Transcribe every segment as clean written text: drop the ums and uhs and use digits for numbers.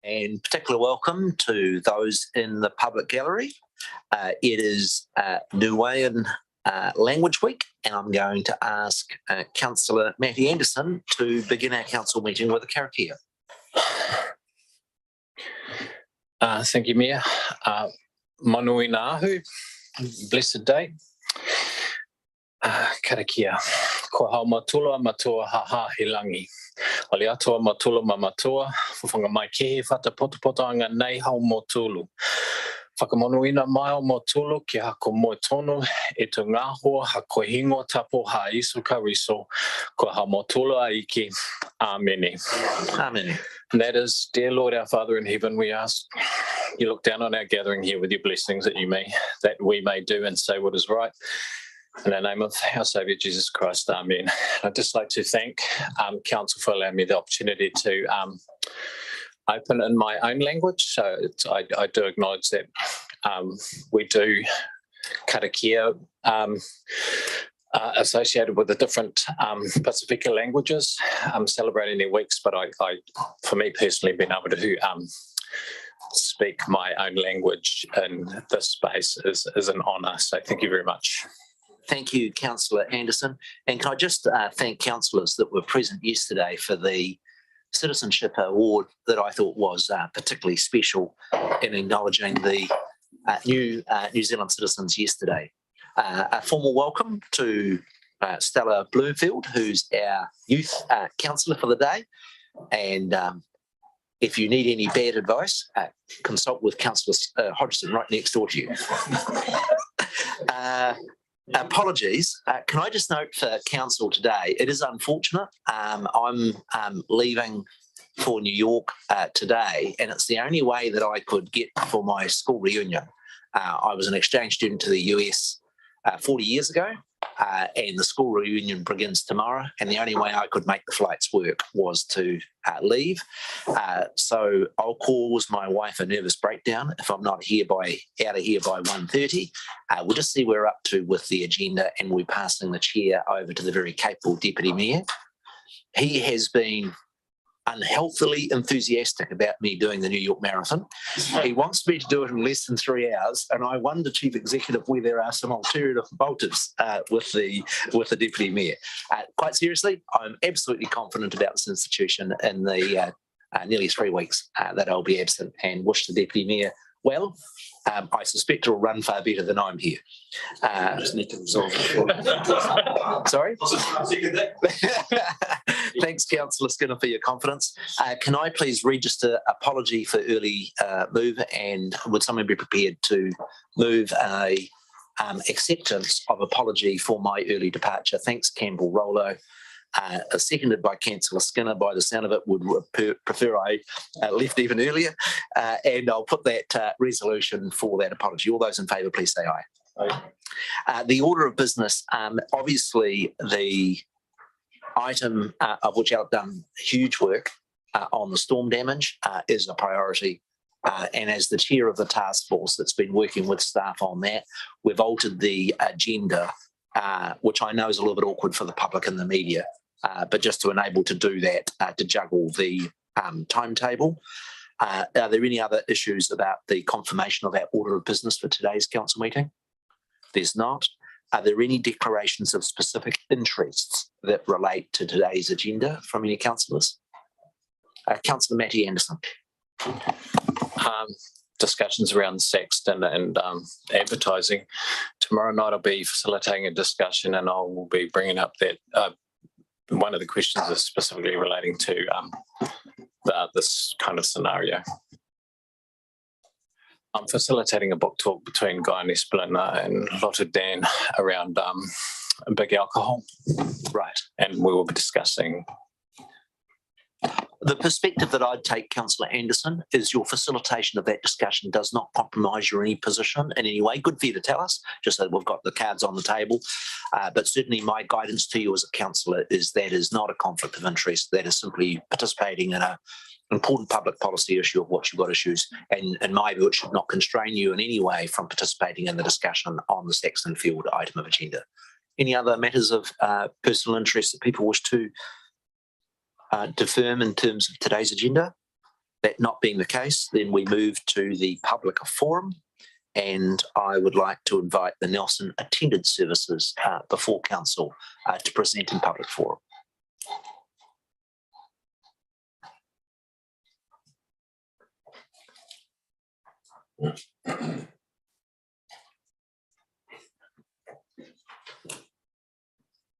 And particular welcome to those in the public gallery. It is Niuean Language Week, and I'm going to ask Councillor Matty Anderson to begin our council meeting with a karakia. Thank you, Mayor. Manui Nāhu, blessed day. Karakia. Ko hau matula matua ha he langi. O le atoa matula ma matua, whawhanga mai kehe whata potopotanga nei hau motulu. Whakamonuina mai o motulu ki hako moe tonu e tu ngāhua ha koe hingo tapo ha isu kariso ko hau motula aiki. Amen. Amen. And that is, dear Lord, our Father in heaven, we ask you look down on our gathering here with your blessings that we may do and say what is right. In the name of our Saviour Jesus Christ, Amen. I'd just like to thank Council for allowing me the opportunity to open in my own language. So I do acknowledge that we do karakia associated with the different Pasifika languages celebrating their weeks, but for me personally, being able to speak my own language in this space is an honour. So thank you very much. Thank you, Councillor Anderson. And can I just thank councillors that were present yesterday for the Citizenship Award that I thought was particularly special in acknowledging the new Zealand citizens yesterday. A formal welcome to Stella Bloomfield, who's our youth councillor for the day. And if you need any bad advice, consult with Councillor Hodgson right next door to you. Apologies. Can I just note for council today, it is unfortunate. I'm leaving for New York today, and it's the only way that I could get for my school reunion. I was an exchange student to the US 40 years ago, and the school reunion begins tomorrow, and the only way I could make the flights work was to leave. So I'll cause my wife a nervous breakdown if I'm not out of here by 1:30. We'll just see where we're up to with the agenda, and we're passing the chair over to the very capable Deputy Mayor. He has been unhealthily enthusiastic about me doing the New York Marathon. He wants me to do it in less than 3 hours, and I wonder, Chief Executive, where there are some alternative motives with the Deputy Mayor. Quite seriously, I'm absolutely confident about this institution in the nearly 3 weeks that I'll be absent, and wish the Deputy Mayor well. I suspect it'll run far better than I'm here. Just need to resolve it. Sorry? Thanks, Councillor Skinner, for your confidence. Can I please register apology for early move, and would someone be prepared to move a acceptance of apology for my early departure? Thanks, Campbell Rollo. Seconded by Councillor Skinner. By the sound of it, would prefer I left even earlier, and I'll put that resolution for that apology. All those in favour, please say aye. Aye. The order of business, obviously the item of which I've done huge work on the storm damage is a priority, and as the chair of the task force that's been working with staff on that, we've altered the agenda, which I know is a little bit awkward for the public and the media, but just to enable to do that, to juggle the timetable. Are there any other issues about the confirmation of our order of business for today's council meeting? There's not. Are there any declarations of specific interests that relate to today's agenda from any councillors? Councillor Matty Anderson. Discussions around Saxton and advertising. Tomorrow night I'll be facilitating a discussion, and I will be bringing up that one of the questions is specifically relating to this kind of scenario. I'm facilitating a book talk between Guy Nespelin and Lotte Dan around big alcohol. Right. And we will be discussing. The perspective that I'd take, Councillor Anderson, is your facilitation of that discussion does not compromise your any position in any way. Good for you to tell us, just so we've got the cards on the table. But certainly my guidance to you as a councillor is that is not a conflict of interest. That is simply participating in an important public policy issue of what you've got issues. And in my view, it should not constrain you in any way from participating in the discussion on the Saxton Field item of agenda. Any other matters of personal interest that people wish to confirm in terms of today's agenda? That not being the case, then we move to the public forum, and I would like to invite the Nelson Attendance Services before council to present in public forum.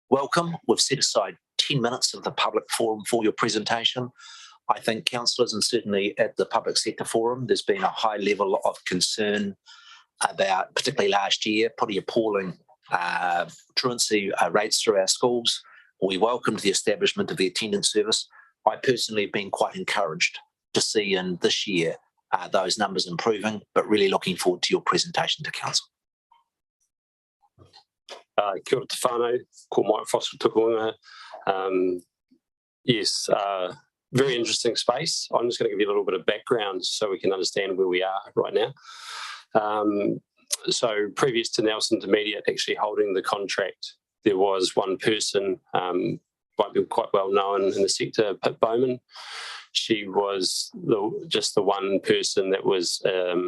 Welcome. We've set aside 10 minutes of the public forum for your presentation. I think councillors, and certainly at the public sector forum, there's been a high level of concern about, particularly last year, pretty appalling truancy rates through our schools. We welcomed the establishment of the attendance service. I personally have been quite encouraged to see in this year those numbers improving, but really looking forward to your presentation to council. Kia ora te whānau, ko Mike Foster tukunga. Yes, very interesting space. I'm just going to give you a little bit of background so we can understand where we are right now. So previous to Nelson Intermediate actually holding the contract, there was one person, might be quite well known in the sector, Pip Bowman. She was just the one person that was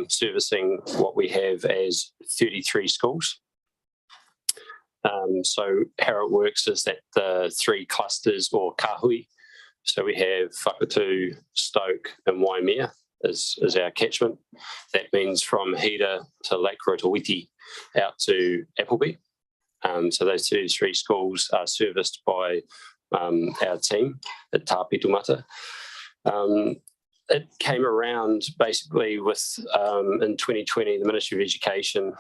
servicing what we have as 33 schools. So how it works is that the three clusters or kahui, so we have Whakatū, Stoke and Waimea is our catchment. That means from Hira to Lake Rotowiti out to Appleby. So those 33 schools are serviced by our team at Tāpitumata. It came around basically with, in 2020, the Ministry of Education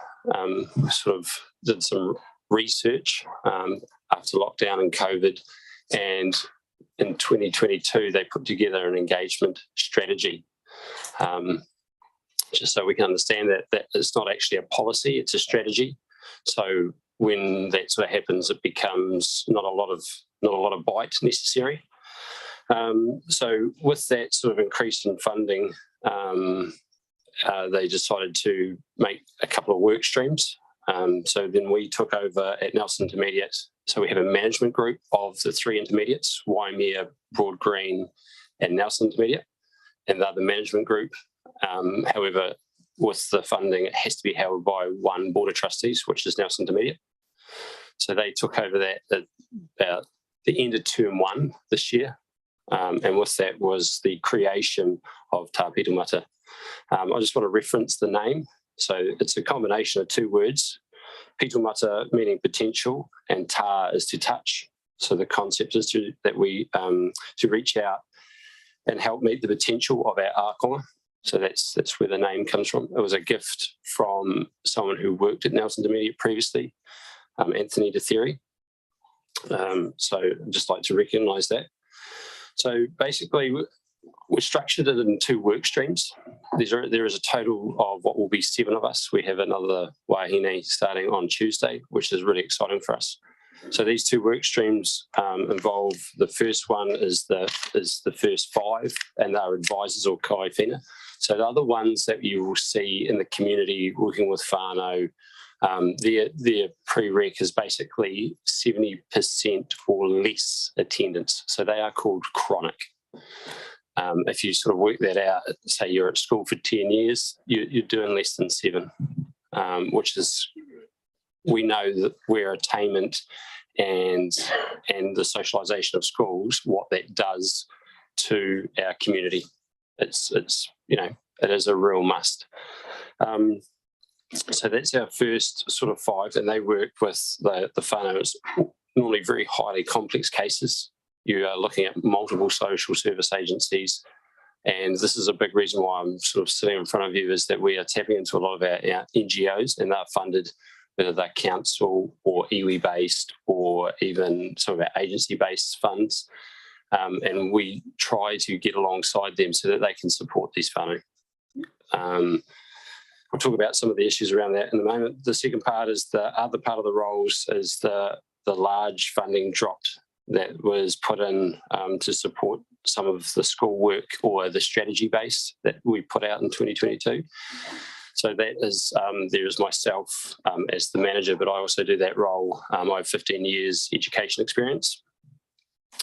sort of did some research after lockdown and COVID, and in 2022 they put together an engagement strategy, just so we can understand that it's not actually a policy, it's a strategy. So when that sort of happens, it becomes not a lot of bite necessary. So with that sort of increase in funding, they decided to make a couple of work streams. So then we took over at Nelson Intermediate. So we have a management group of the three intermediates, Waimea, Broad Green and Nelson Intermediate, and they're the management group. However, with the funding, it has to be held by one board of trustees, which is Nelson Intermediate. So they took over that at about the end of term 1 this year. And with that was the creation of Tāpitumata. I just want to reference the name. So it's a combination of two words, Pitumata meaning potential and tā is to touch. So the concept is to reach out and help meet the potential of our ākonga. So that's where the name comes from. It was a gift from someone who worked at Nelson Intermediate previously, Anthony DeTheri. So I'd just like to recognise that. So basically, we're structured it in 2 work streams. There is a total of what will be 7 of us. We have another wahine starting on Tuesday, which is really exciting for us. So these 2 work streams involve, the first one is the first 5, and they're advisors or kaiwhena. So the other ones that you will see in the community working with whānau, their prereq is basically 70% or less attendance. So they are called chronic. If you sort of work that out, say you're at school for 10 years, you're doing less than 7, which is, we know that where attainment and the socialisation of schools, what that does to our community. It's it is a real must. So that's our first sort of 5, and they work with the whānau. It's normally very highly complex cases. You are looking at multiple social service agencies, and this is a big reason why I'm sort of sitting in front of you, is that we are tapping into a lot of our NGOs, and they're funded, whether they're council or iwi based or even some of our agency based funds, and we try to get alongside them so that they can support these whānau. We'll talk about some of the issues around that in a moment. The second part is the other part of the roles is the large funding dropped that was put in to support some of the schoolwork or the strategy base that we put out in 2022. So that is, there is myself as the manager, but I also do that role. I have 15 years education experience.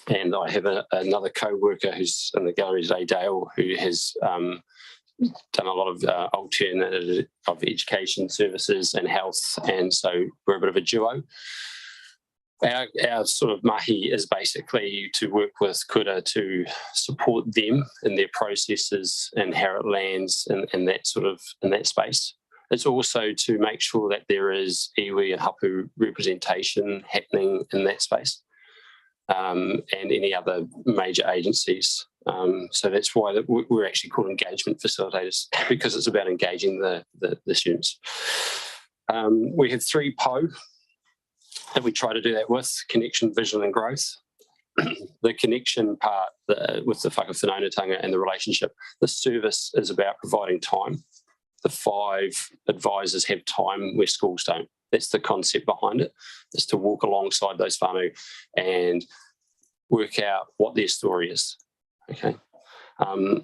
And I have another co-worker who's in the gallery today, Dale, who has done a lot of alternative of education services and health, and so we're a bit of a duo. Our sort of mahi is basically to work with kura to support them in their processes and how it lands in that space. It's also to make sure that there is iwi and hapu representation happening in that space, and any other major agencies. So that's why we're actually called engagement facilitators, because it's about engaging the students. We have 3 PO that we try to do that with: connection, vision and growth. The connection part with the whakawhanaungatanga and the relationship, the service is about providing time. The 5 advisors have time where schools don't. That's the concept behind it, is to walk alongside those whānau and work out what their story is. Okay.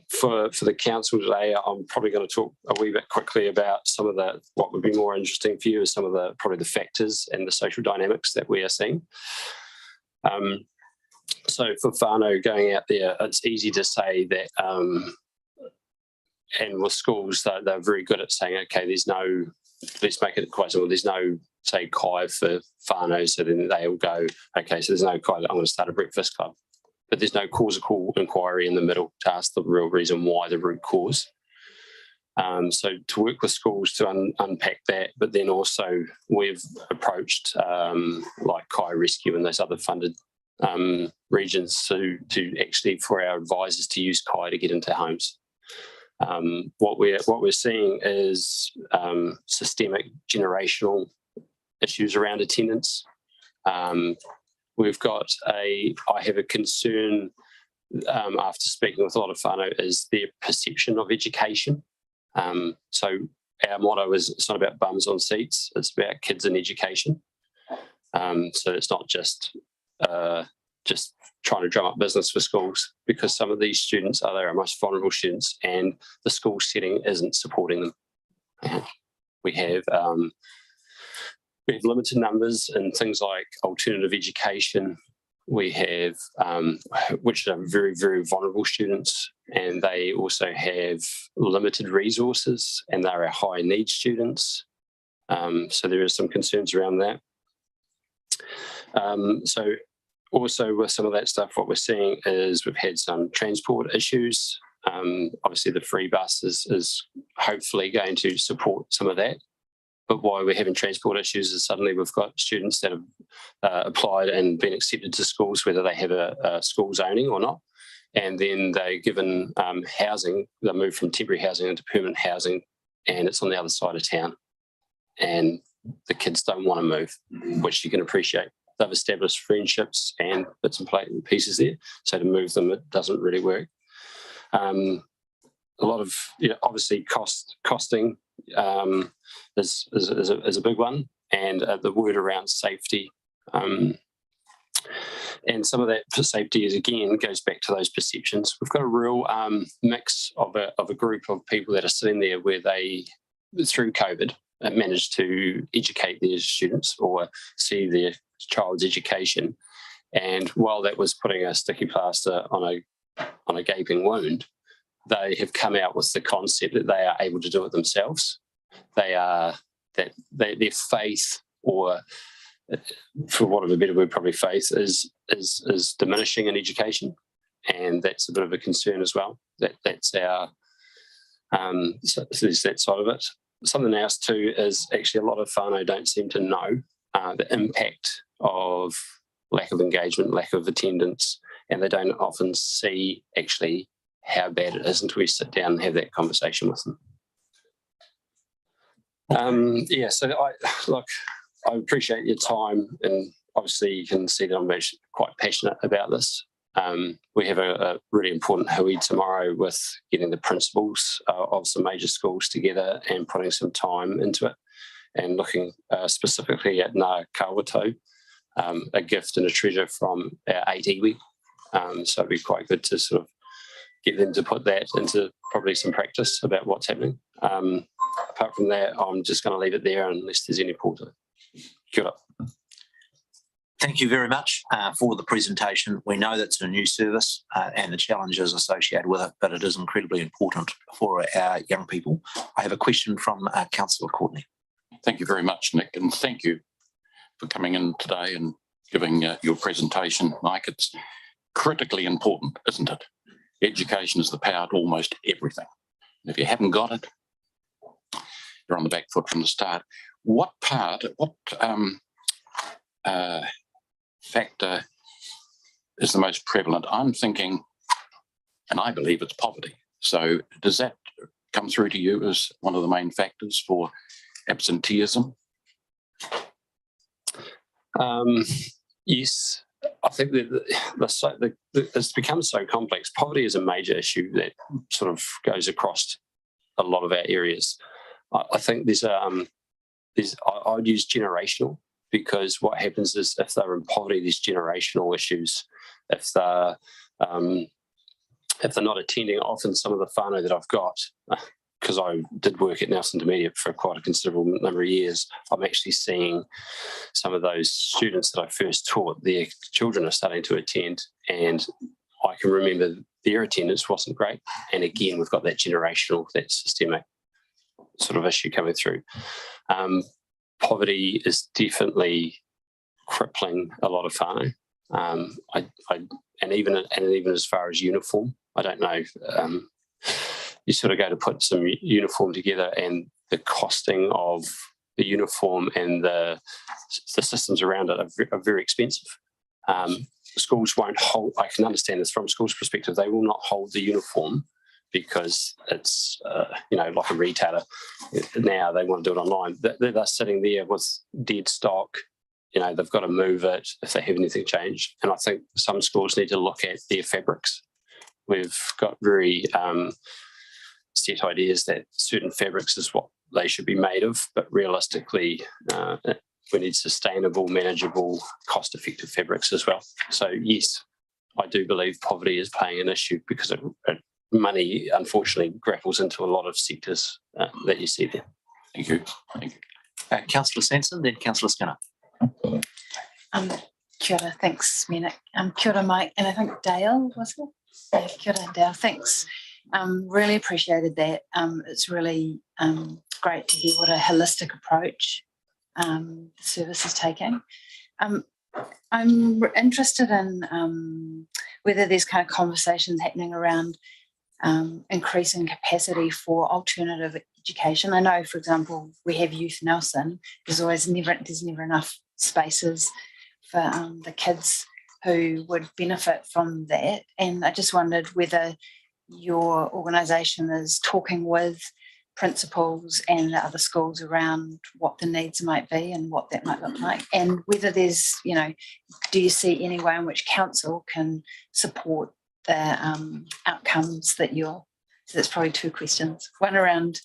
For the council today, I'm probably going to talk a wee bit quickly about some of what would be more interesting for you is some of probably the factors and the social dynamics that we are seeing. So for whānau going out there, it's easy to say that, and with schools, they're very good at saying, okay, let's make it quite simple, there's no, say, kai for whānau, so then they will go, okay, so there's no kai, I'm going to start a breakfast club. But there's no causal inquiry in the middle to ask the real reason why, the root cause. So to work with schools to unpack that, but then also we've approached like Kai Rescue and those other funded regions to actually for our advisors to use Kai to get into homes. What we're seeing is systemic generational issues around attendance. I have a concern after speaking with a lot of whānau is their perception of education. So our motto is it's not about bums on seats, it's about kids in education. So it's not just trying to drum up business for schools, because some of these students are our most vulnerable students and the school setting isn't supporting them. We have limited numbers in things like alternative education. We have, which are very, very vulnerable students, and they also have limited resources, and they're our high need students. So there are some concerns around that. So also with some of that stuff, what we're seeing is we've had some transport issues. Obviously the free bus is hopefully going to support some of that. But why we're having transport issues is suddenly we've got students that have applied and been accepted to schools, whether they have a school zoning or not. And then they're given housing. They move from temporary housing into permanent housing, and it's on the other side of town. And the kids don't want to move, which you can appreciate. They've established friendships and bits and pieces there. So to move them, it doesn't really work. A lot of, obviously costing is a big one, and the word around safety, and some of that safety is again goes back to those perceptions. We've got a real mix of a group of people that are sitting there where they, through COVID, managed to educate their students or see their child's education, and while that was putting a sticky plaster on a gaping wound, they have come out with the concept that they are able to do it themselves. Their faith, or for want of a better word, probably faith, is diminishing in education, and that's a bit of a concern as well. That's our so there's that side of it. Something else too is actually a lot of whānau don't seem to know the impact of lack of engagement, lack of attendance, and they don't often see actually how bad it is until we sit down and have that conversation with them. So I appreciate your time, and obviously you can see that I'm actually quite passionate about this. We have a really important hui tomorrow with getting the principals of some major schools together and putting some time into it, and looking specifically at Ngā Kawato, a gift and a treasure from our 8 iwi. So it'd be quite good to sort of get them to put that into probably some practice about what's happening. Apart from that, I'm just going to leave it there unless there's any porta. Kia ora. Thank you very much for the presentation. We know that's a new service and the challenges associated with it, but it is incredibly important for our young people. I have a question from Councillor Courtney. Thank you very much, Nick, and thank you for coming in today and giving your presentation, Mike. It's critically important, isn't it? Education is the power to almost everything. And if you haven't got it, you're on the back foot from the start. What factor is the most prevalent? I'm thinking, and I believe it's poverty. So does that come through to you as one of the main factors for absenteeism? Yes, I think that it's become so complex. Poverty is a major issue that sort of goes across a lot of our areas. I think I'd use generational, because what happens is if they're in poverty, there's generational issues. If they're not attending, often some of the whānau that I've got, because I did work at Nelson Intermediate for quite a considerable number of years, I'm actually seeing some of those students that I first taught, their children are starting to attend, and I can remember their attendance wasn't great. And again, we've got that generational, that systemic sort of issue coming through. Poverty is definitely crippling a lot of whānau. And even as far as uniform, I don't know, you sort of go to put some uniform together, and the costing of the uniform and the systems around it are very expensive. Schools won't hold, I can understand this from schools' perspective, they will not hold the uniform because it's, like a retailer. Now they want to do it online. They're sitting there with dead stock. They've got to move it if they have anything change. And I think some schools need to look at their fabrics. We've got very set ideas that certain fabrics is what they should be made of, but realistically, we need sustainable, manageable, cost-effective fabrics as well. So yes, I do believe poverty is playing an issue, because money, unfortunately, grapples into a lot of sectors that you see there. Thank you. Councillor Sanson, then Councillor Skinner. Kia ora, thanks, Minik. Kia ora, Mike, and I think Dale, was it? Yeah, kia ora, Dale, thanks. Really appreciated that. It's really great to hear what a holistic approach the service is taking. I'm interested in whether there's kind of conversations happening around increasing capacity for alternative education. I know, for example, we have Youth Nelson. There's never enough spaces for the kids who would benefit from that. And I just wondered whether your organisation is talking with principals and the other schools around what the needs might be and what that might look like, and whether there's, do you see any way in which council can support the outcomes that so that's probably two questions. One around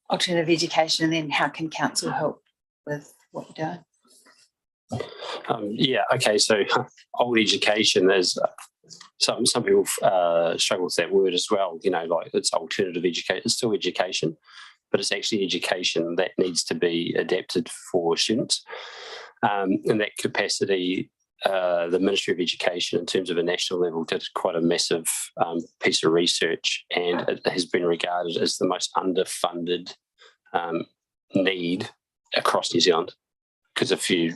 alternative education, and then how can council help with what you're doing? Okay, so old education, there's some people struggle with that word as well, like it's alternative education, it's still education, but it's actually education that needs to be adapted for students. In that capacity, the Ministry of Education, in terms of a national level, did quite a massive piece of research, and it has been regarded as the most underfunded need across New Zealand. Because if you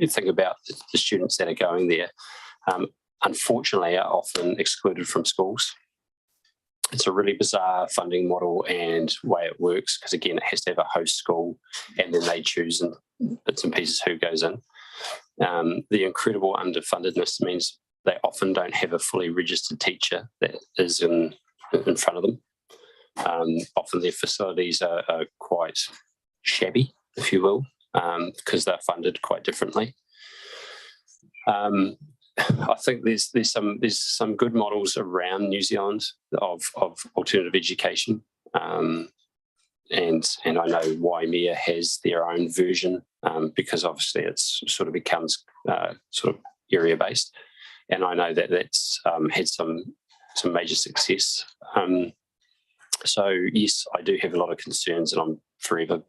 think about the students that are going there, unfortunately are often excluded from schools. It's a really bizarre funding model and way it works, because again, it has to have a host school, and then they choose in bits and pieces who goes in. The incredible underfundedness means they often don't have a fully registered teacher that is in front of them. Often their facilities are quite shabby, if you will, because they're funded quite differently. I think there's some good models around New Zealand of alternative education, and I know Waimea has their own version, because obviously it's sort of becomes sort of area based, and I know that that's had some major success. So yes, I do have a lot of concerns, and I'm forever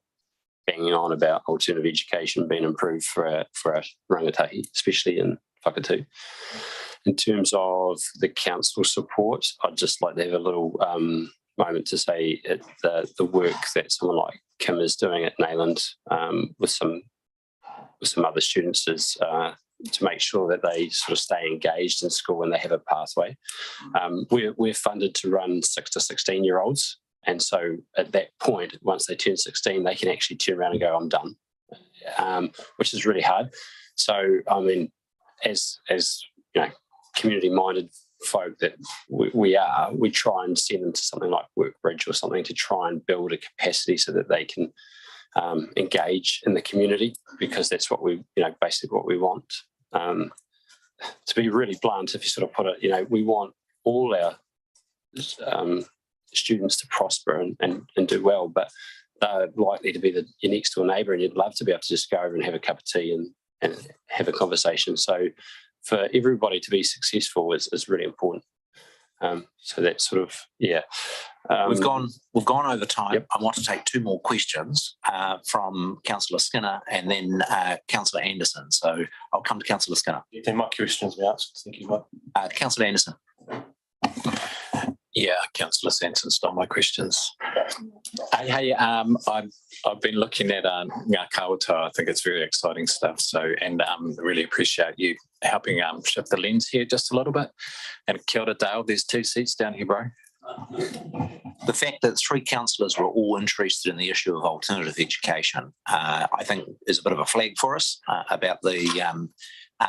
banging on about alternative education being improved for our rangatahi, especially in Whakatū. In terms of the council support, I'd just like to have a little moment to say the work that someone like Kim is doing at Nayland with some other students is to make sure that they sort of stay engaged in school and they have a pathway. We're funded to run 6 to 16-year-olds. And so at that point, once they turn 16, they can actually turn around and go, I'm done, which is really hard. So, I mean, as you know, community-minded folk that we try and send them to something like Workbridge or something to try and build a capacity so that they can engage in the community, because that's what basically what we want. To be really blunt, if you sort of put it, we want all our students to prosper and do well, but they're likely to be your next door neighbour, and you'd love to be able to just go over and have a cup of tea and have a conversation. So for everybody to be successful is really important. So that's sort of, yeah. We've gone over time. Yep. I want to take 2 more questions from Councillor Skinner and then Councillor Anderson. So I'll come to Councillor Skinner. Then my questions be answered. Thank you, Mike. Councillor Anderson. Yeah, Councillor Sanson stole my questions. Hey, I've been looking at Ngā Kawata. I think it's very exciting stuff. So, and really appreciate you helping shift the lens here just a little bit. And kia ora, Dale, there's 2 seats down here, bro. The fact that 3 councillors were all interested in the issue of alternative education, I think is a bit of a flag for us about the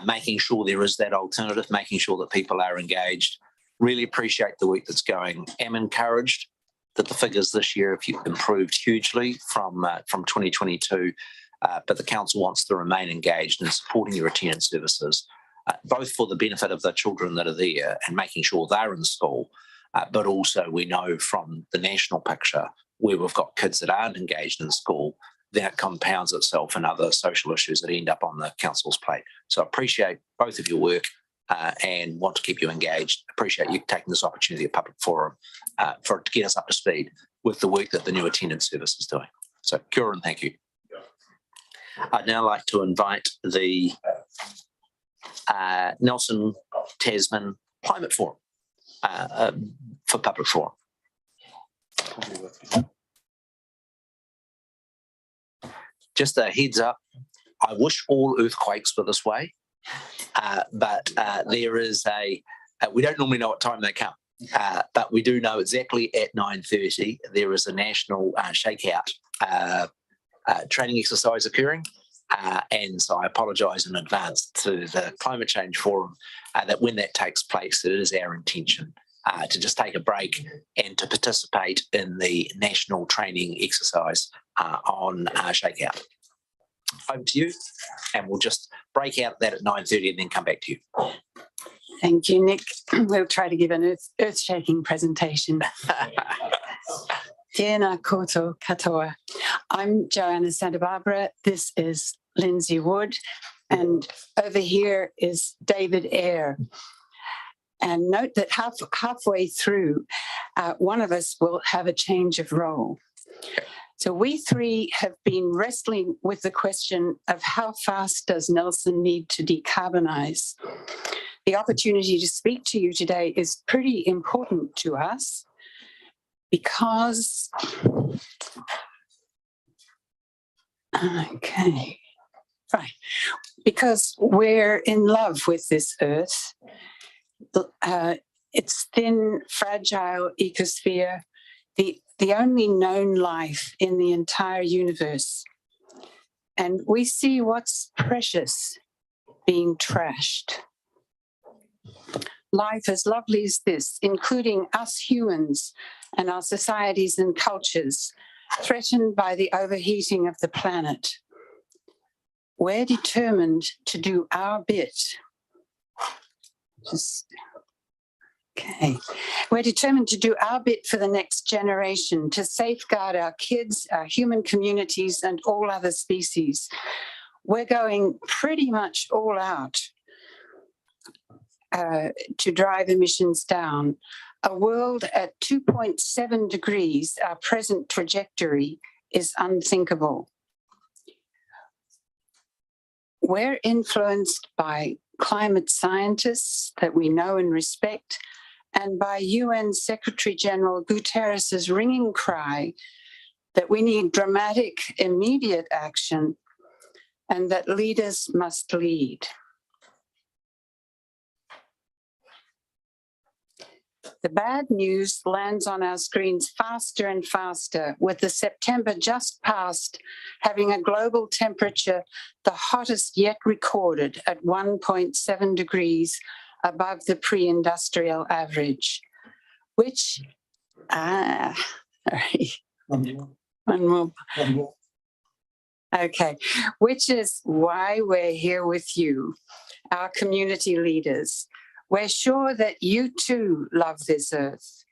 making sure there is that alternative, making sure that people are engaged. Really appreciate the work that's going. Am encouraged that the figures this year have improved hugely from 2022, but the council wants to remain engaged in supporting your attendance services, both for the benefit of the children that are there and making sure they're in school, but also we know from the national picture where we've got kids that aren't engaged in school, that compounds itself in other social issues that end up on the council's plate. So I appreciate both of your work. And want to keep you engaged. Appreciate you taking this opportunity at Public Forum to get us up to speed with the work that the new attendance service is doing. So, kia ora and thank you. I'd now like to invite the Nelson Tasman Climate Forum for Public Forum. Just a heads up, I wish all earthquakes were this way. But there is we don't normally know what time they come, but we do know exactly at 9:30 there is a national shakeout training exercise occurring. And so I apologise in advance to the Climate Change Forum that when that takes place, it is our intention to just take a break and to participate in the national training exercise on shakeout. Over to you, and we'll just break out that at 9:30 and then come back to you. Thank you, Nick. We'll try to give an earth-shaking presentation. Tēnā koutou katoa. I'm Joanna Santa Barbara. This is Lindsay Wood, and over here is David Eyre. And note that halfway through, one of us will have a change of role. So we 3 have been wrestling with the question of how fast does Nelson need to decarbonise. The opportunity to speak to you today is pretty important to us because, because we're in love with this earth. Its thin, fragile ecosphere, the only known life in the entire universe. And we see what's precious being trashed. Life as lovely as this, including us humans and our societies and cultures, threatened by the overheating of the planet. We're determined to do our bit. We're determined to do our bit for the next generation, to safeguard our kids, our human communities, and all other species. We're going pretty much all out to drive emissions down. A world at 2.7 degrees, our present trajectory, is unthinkable. We're influenced by climate scientists that we know and respect, and by UN Secretary General Guterres's ringing cry that we need dramatic, immediate action and that leaders must lead. The bad news lands on our screens faster and faster, with the September just passed having a global temperature the hottest yet recorded at 1.7 degrees above the pre-industrial average, which, sorry. One more. Okay, which is why we're here with you, our community leaders. We're sure that you too love this earth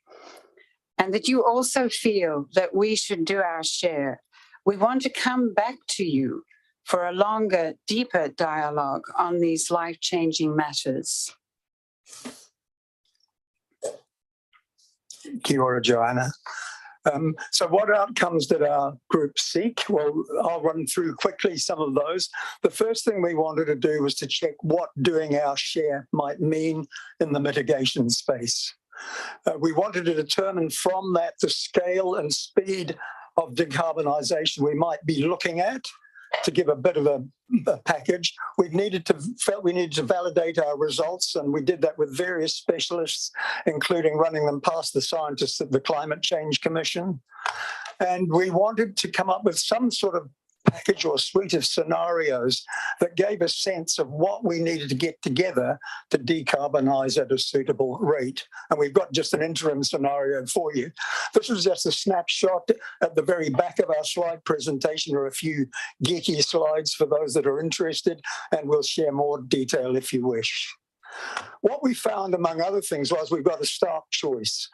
and that you also feel that we should do our share. We want to come back to you for a longer, deeper dialogue on these life-changing matters. Kia ora, Joanna. So what outcomes did our group seek? Well, I'll run through quickly some of those. The first thing we wanted to do was to check what doing our share might mean in the mitigation space. We wanted to determine from that the scale and speed of decarbonisation we might be looking at to give a bit of a package. We felt we needed to validate our results, and we did that with various specialists, including running them past the scientists at the Climate Change Commission. And we wanted to come up with some sort of package or suite of scenarios that gave a sense of what we needed to get together to decarbonise at a suitable rate. And we've got just an interim scenario for you. This was just a snapshot at the very back of our slide presentation. There are a few geeky slides for those that are interested, and we'll share more detail if you wish. What we found, among other things, was we've got a stark choice.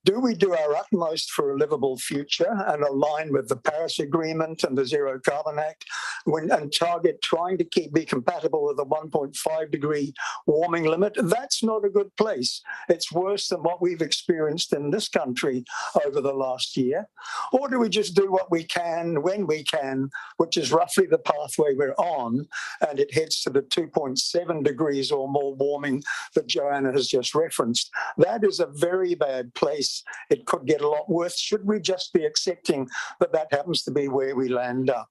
Do we do our utmost for a livable future and align with the Paris Agreement and the Zero Carbon Act and target trying to be compatible with the 1.5 degree warming limit? That's not a good place. It's worse than what we've experienced in this country over the last year. Or do we just do what we can when we can, which is roughly the pathway we're on, and it heads to the 2.7 degrees or more warming that Joanna has just referenced? That is a very bad place. It could get a lot worse. Should we just be accepting that that happens to be where we land up?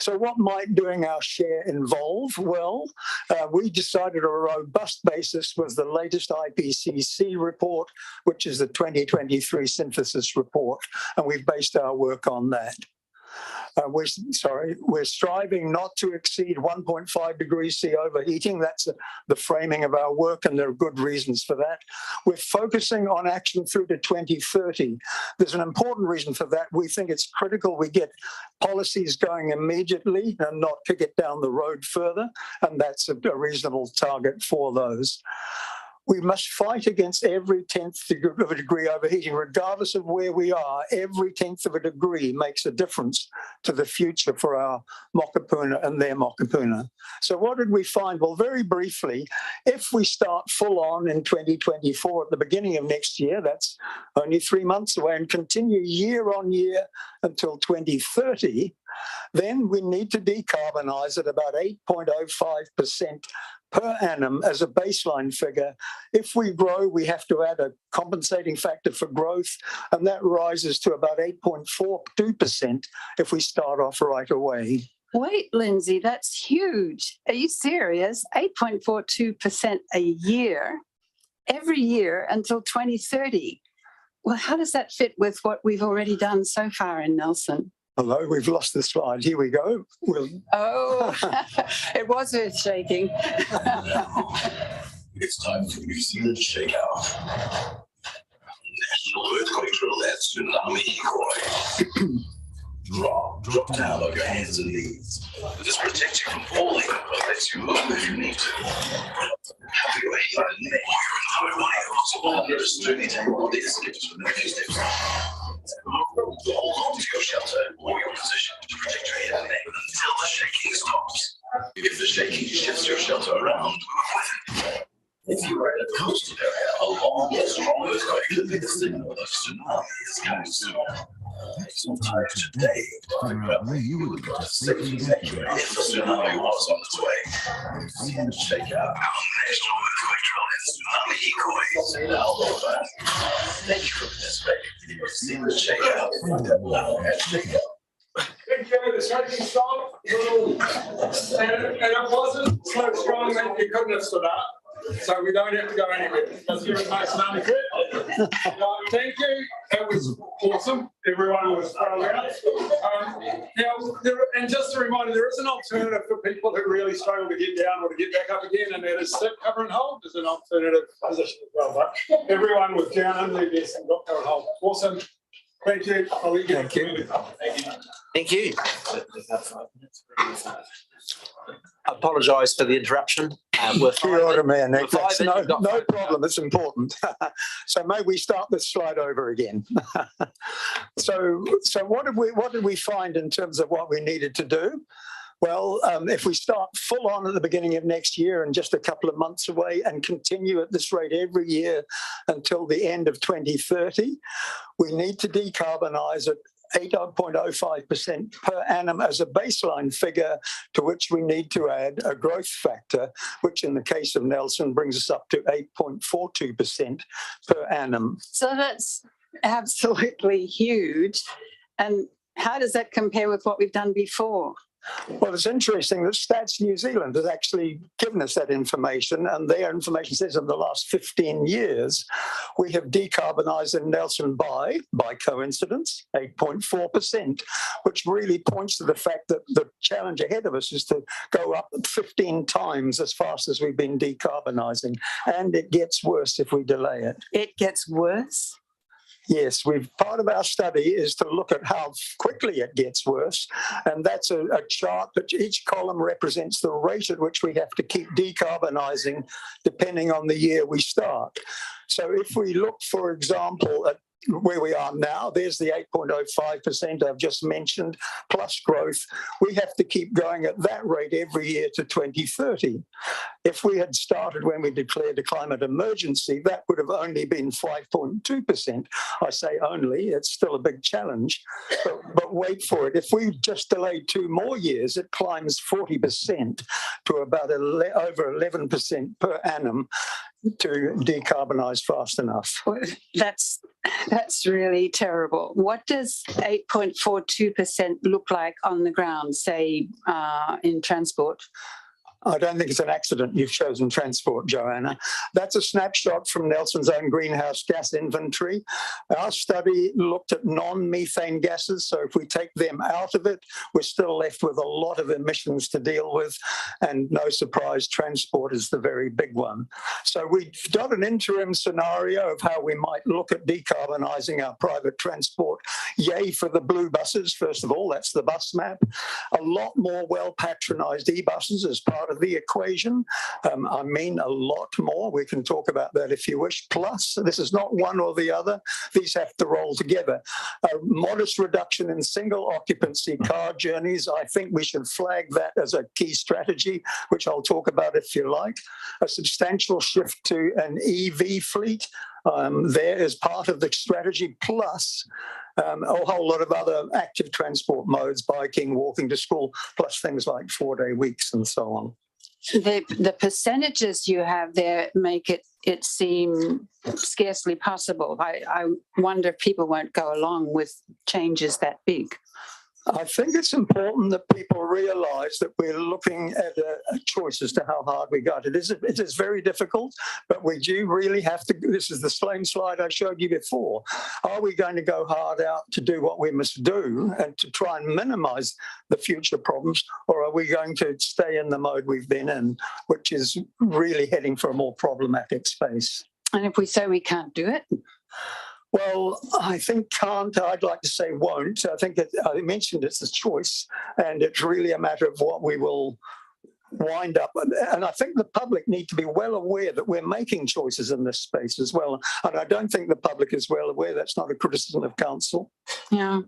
So what might doing our share involve? Well, we decided a robust basis was the latest IPCC report, which is the 2023 synthesis report, and we've based our work on that. We're striving not to exceed 1.5 degrees C overheating. That's the framing of our work, and there are good reasons for that. We're focusing on action through to 2030. There's an important reason for that. We think it's critical we get policies going immediately and not kick it down the road further, and that's a reasonable target for those. We must fight against every 10th of a degree overheating, regardless of where we are. Every 10th of a degree makes a difference to the future for our mokopuna and their mokopuna. So what did we find? Well, very briefly, if we start full on in 2024 at the beginning of next year, that's only 3 months away, and continue year on year until 2030, then we need to decarbonise at about 8.05% per annum as a baseline figure. If we grow, we have to add a compensating factor for growth, and that rises to about 8.42% if we start off right away. Wait, Lindsay, that's huge. Are you serious? 8.42% a year, every year until 2030. Well, how does that fit with what we've already done so far in Nelson? Hello, we've lost the slide. Here we go. Oh, it was earth shaking. It's time for New Zealand Shakeout. National Earthquake Drill at Tsunami Hikoi. Drop down on your hands and knees. This protects you from falling, but lets you move if you need to. Have your head and neck. You're in the highway. Just really take all these steps for the next few steps. Hold on to your shelter or your position to protect your head and neck until the shaking stops. If the shaking shifts your shelter around, move with it. If you are in a coastal area, a long, strong earthquake could be the signal of a tsunami is coming soon. today. Safety sector if the tsunami was on its way. Check out our National Earthquake Drill and Tsunami Equays in Alberta. Thank you for participating. Check out Thank you, the shaking stopped, and it wasn't so strong that you couldn't have stood up, so we don't have to go anywhere. That's very nice, thank you. That was awesome. Everyone was thrown out. Now, and just a reminder, there is an alternative for people who really struggle to get down or to get back up again, and that is sit, cover and hold is an alternative position as well. But everyone was down under their desk and got cover and hold. Awesome. Thank you. I'll leave you. Thank you. Thank you. I apologise for the interruption. We're Kia ora, Mayor Nick. We're That's five in, you've got no five. problem. It's important. So may we start this slide over again? So what did we find in terms of what we needed to do? Well, if we start full on at the beginning of next year and just a couple of months away and continue at this rate every year until the end of 2030, we need to decarbonise at 8.05% per annum as a baseline figure, to which we need to add a growth factor, which in the case of Nelson brings us up to 8.42% per annum. So that's absolutely huge. And how does that compare with what we've done before? Well, it's interesting that Stats New Zealand has actually given us that information, and their information says in the last 15 years, we have decarbonised in Nelson by coincidence, 8.4%, which really points to the fact that the challenge ahead of us is to go up 15 times as fast as we've been decarbonising, and it gets worse if we delay it. It gets worse. Yes, part of our study is to look at how quickly it gets worse, and that's a chart that each column represents the rate at which we have to keep decarbonising depending on the year we start. So if we look, for example, at where we are now, there's the 8.05% I've just mentioned, plus growth. We have to keep going at that rate every year to 2030. If we had started when we declared a climate emergency, that would have only been 5.2%. I say only, it's still a big challenge. But wait for it. If we just delay 2 more years, it climbs 40% to about over 11% per annum to decarbonise fast enough. That's really terrible. What does 8.42% look like on the ground, say, in transport? I don't think it's an accident you've chosen transport, Joanna. That's a snapshot from Nelson's own greenhouse gas inventory. Our study looked at non-methane gases, so if we take them out of it, we're still left with a lot of emissions to deal with, and no surprise, transport is the very big one. So we've got an interim scenario of how we might look at decarbonising our private transport. Yay for the blue buses, first of all, that's the bus map. A lot more well-patronised e-buses as part of the equation. I mean a lot more. We can talk about that if you wish. Plus, this is not one or the other. These have to roll together. A modest reduction in single occupancy car journeys. I think we should flag that as a key strategy, which I'll talk about if you like. A substantial shift to an EV fleet. There is part of the strategy, plus a whole lot of other active transport modes, biking, walking to school, plus things like 4-day weeks and so on. The percentages you have there make it seem scarcely possible. I wonder if people won't go along with changes that big. I think it's important that people realise that we're looking at a choice as to how hard we got. It is very difficult, but we do really have to. This is the same slide I showed you before. Are we going to go hard out to do what we must do and to try and minimise the future problems, or are we going to stay in the mode we've been in, which is really heading for a more problematic space? And if we say we can't do it? Well, I think can't. I'd like to say won't. I think I mentioned it's a choice, and it's really a matter of what we will wind up. And I think the public need to be well aware that we're making choices in this space as well. And I don't think the public is well aware. That's not a criticism of council. Yeah.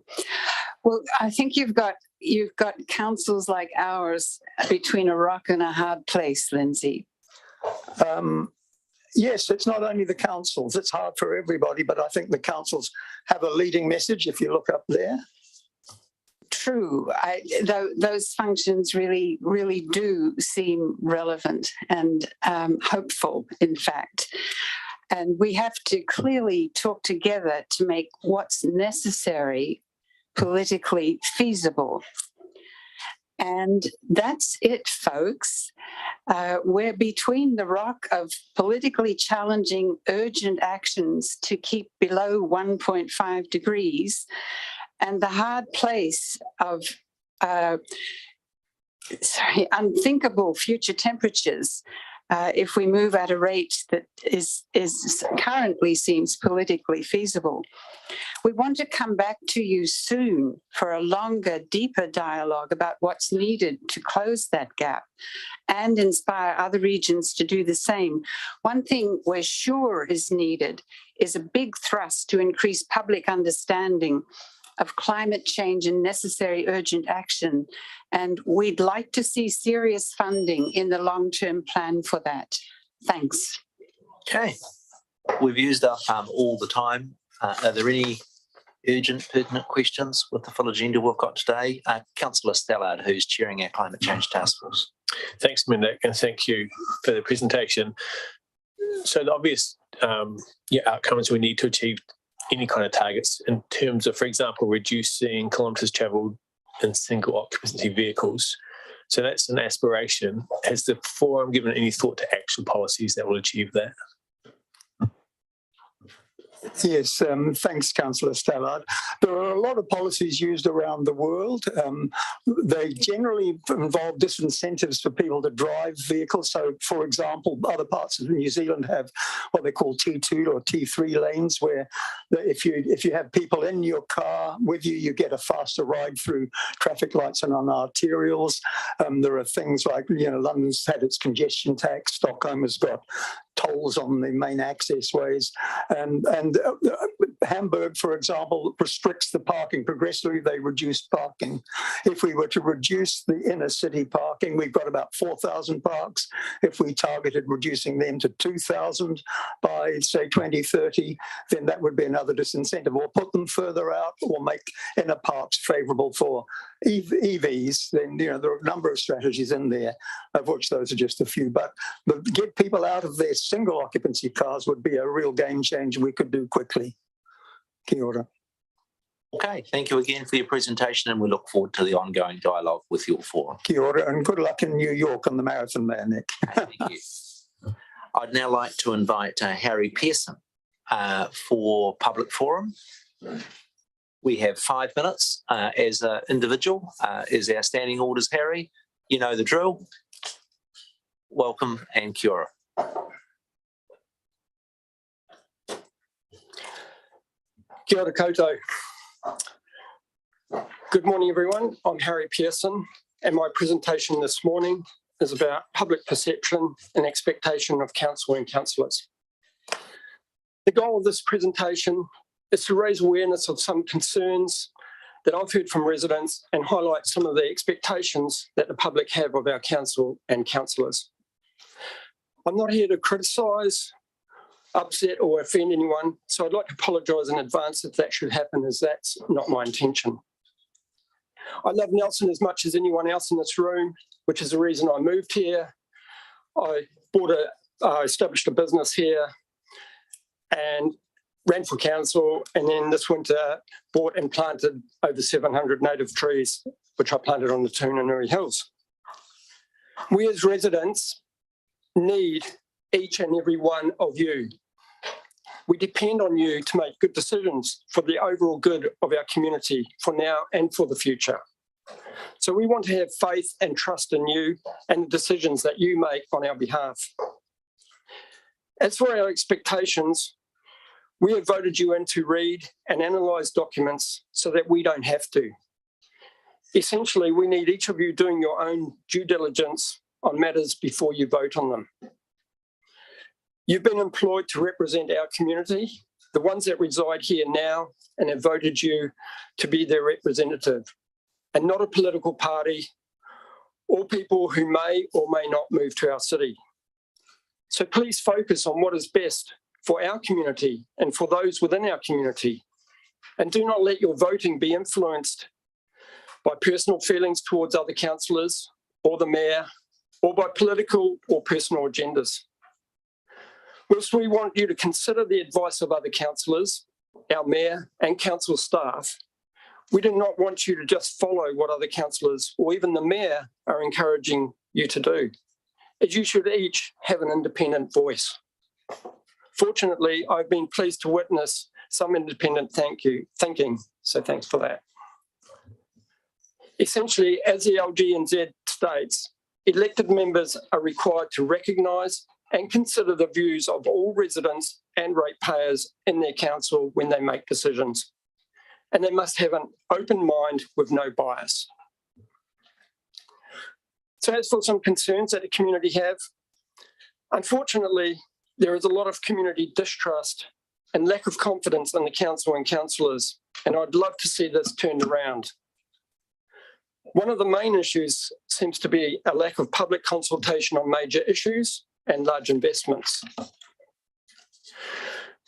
Well, I think you've got councils like ours between a rock and a hard place, Lindsay. Yes, it's not only the councils. It's hard for everybody, but I think the councils have a leading message if you look up there. true. Those functions really do seem relevant and hopeful, in fact. And we have to clearly talk together to make what's necessary politically feasible. And that's it, folks. We're between the rock of politically challenging urgent actions to keep below 1.5 degrees and the hard place of unthinkable future temperatures if we move at a rate that is currently seems politically feasible. We want to come back to you soon for a longer, deeper dialogue about what's needed to close that gap and inspire other regions to do the same. One thing we're sure is needed is a big thrust to increase public understanding of climate change and necessary urgent action. And we'd like to see serious funding in the long-term plan for that. Thanks. Okay, we've used up all the time. Are there any urgent, pertinent questions with the full agenda we've got today? Councillor Stallard, who's chairing our Climate Change Task Force. Thanks, Minik, and thank you for the presentation. So the obvious outcomes we need to achieve any kind of targets in terms of, for example, reducing kilometres travelled in single occupancy vehicles. So that's an aspiration. Has the forum given any thought to actual policies that will achieve that? Yes, thanks, Councillor Stallard. There are a lot of policies used around the world. They generally involve disincentives for people to drive vehicles. So, for example, other parts of New Zealand have what they call T2 or T3 lanes, where if you have people in your car with you, you get a faster ride through traffic lights and on arterials. There are things like, London's had its congestion tax, Stockholm has got tolls on the main access ways, and Hamburg, for example, restricts the parking progressively. They reduce parking. If we were to reduce the inner city parking, we've got about 4,000 parks. If we targeted reducing them to 2,000 by, say, 2030, then that would be another disincentive, or put them further out, or make inner parks favourable for EVs. Then, there are a number of strategies in there, of which those are just a few. But get people out of their single occupancy cars would be a real game changer we could do quickly. Kia ora. Okay, thank you again for your presentation, and we look forward to the ongoing dialogue with your forum. Kia ora, and good luck in New York on the marathon there, Nick. Thank you. I'd now like to invite Harry Pearson for public forum. We have 5 minutes as an individual, is our standing orders, Harry. You know the drill. Welcome and kia ora. Kia ora koutou. Good morning, everyone. I'm Harry Pearson, and my presentation this morning is about public perception and expectation of council and councillors. The goal of this presentation is to raise awareness of some concerns that I've heard from residents and highlight some of the expectations that the public have of our council and councillors. I'm not here to criticise, upset or offend anyone, so I'd like to apologise in advance if that should happen, as that's not my intention. I love Nelson as much as anyone else in this room, which is the reason I moved here. I established a business here and ran for council, and then this winter bought and planted over 700 native trees, which I planted on the Tooranui Hills. We as residents need each and every one of you. We depend on you to make good decisions for the overall good of our community for now and for the future. So we want to have faith and trust in you and the decisions that you make on our behalf. As for our expectations, we have voted you in to read and analyse documents so that we don't have to. Essentially, we need each of you doing your own due diligence on matters before you vote on them. You've been employed to represent our community, the ones that reside here now, and have voted you to be their representative, and not a political party or people who may or may not move to our city. So please focus on what is best for our community and for those within our community, and do not let your voting be influenced by personal feelings towards other councillors or the mayor, or by political or personal agendas. Whilst we want you to consider the advice of other councillors, our mayor and council staff, we do not want you to just follow what other councillors or even the mayor are encouraging you to do, as you should each have an independent voice. Fortunately, I've been pleased to witness some independent thinking, so thanks for that. Essentially, as the LG&Z states, elected members are required to recognise and consider the views of all residents and ratepayers in their council when they make decisions. And they must have an open mind with no bias. So as for some concerns that the community have, unfortunately, there is a lot of community distrust and lack of confidence in the council and councillors, and I'd love to see this turned around. One of the main issues seems to be a lack of public consultation on major issues and large investments.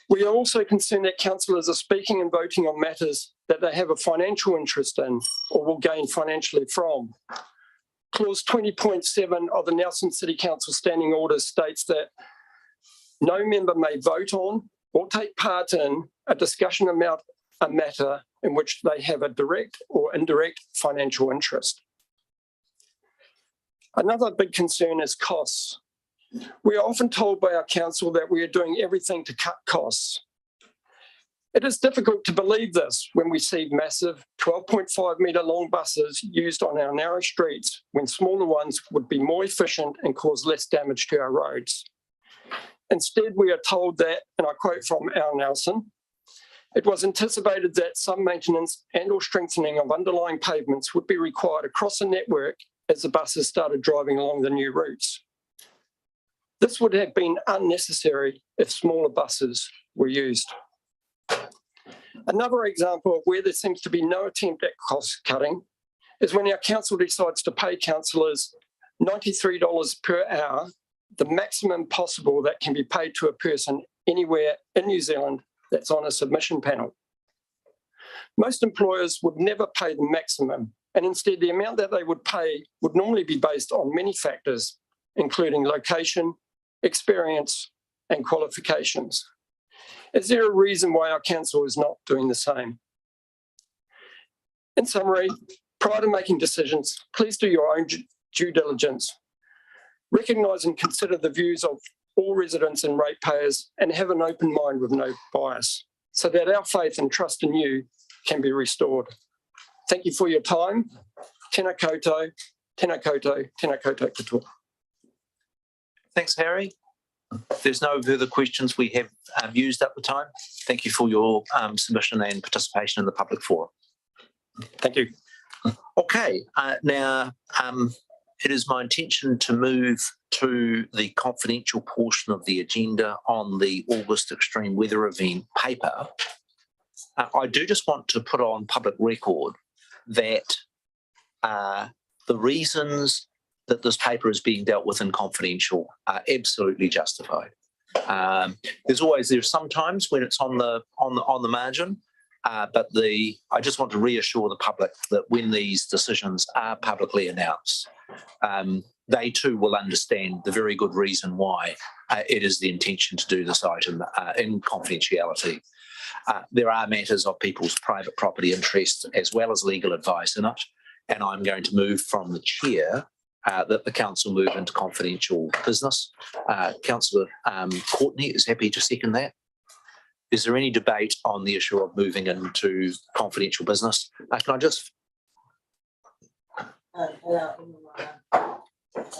We are also concerned that councillors are speaking and voting on matters that they have a financial interest in or will gain financially from. Clause 20.7 of the Nelson City Council Standing Orders states that no member may vote on or take part in a discussion about a matter in which they have a direct or indirect financial interest. Another big concern is costs. We are often told by our council that we are doing everything to cut costs. It is difficult to believe this when we see massive 12.5 metre long buses used on our narrow streets when smaller ones would be more efficient and cause less damage to our roads. Instead, we are told that, and I quote from Al Nelson, it was anticipated that some maintenance and or strengthening of underlying pavements would be required across the network as the buses started driving along the new routes. This would have been unnecessary if smaller buses were used. Another example of where there seems to be no attempt at cost cutting is when our council decides to pay councillors $93 per hour, the maximum possible that can be paid to a person anywhere in New Zealand that's on a submission panel. Most employers would never pay the maximum, and instead the amount that they would pay would normally be based on many factors, including location, experience, and qualifications. Is there a reason why our council is not doing the same? In summary, prior to making decisions, please do your own due diligence. Recognise and consider the views of all residents and ratepayers and have an open mind with no bias so that our faith and trust in you can be restored. Thank you for your time. Tēnā koutou, tēnā koutou, tēnā koutou katoa. Thanks, Harry. If there's no further questions, we have used up the time. Thank you for your submission and participation in the public forum. Thank you. Okay, now it is my intention to move to the confidential portion of the agenda on the August extreme weather event paper. I do just want to put on public record that the reasons that this paper is being dealt with in confidential are absolutely justified. There's sometimes when it's on the margin, but I just want to reassure the public that when these decisions are publicly announced, they too will understand the very good reason why it is the intention to do this item in confidentiality. There are matters of people's private property interests as well as legal advice in it, and I'm going to move from the chair that the council move into confidential business. Councillor Courtney is happy to second that. Is there any debate on the issue of moving into confidential business? Can I just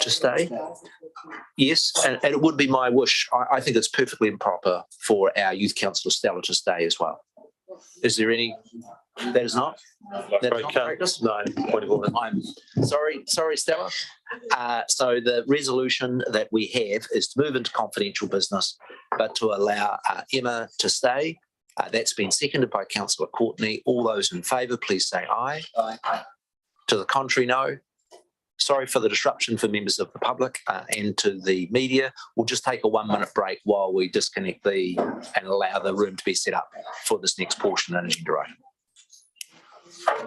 stay? Yes, and it would be my wish. I think it's perfectly improper for our youth councillor Stella to stay as well. Is there any? That is not. That is not practice? No, point of order. I'm sorry, Stella. So the resolution that we have is to move into confidential business, but to allow Emma to stay. That's been seconded by Councillor Courtney. All those in favour, please say aye. Aye. To the contrary, no. Sorry for the disruption for members of the public and to the media. We'll just take a 1 minute break while we disconnect and allow the room to be set up for this next portion of the agenda item.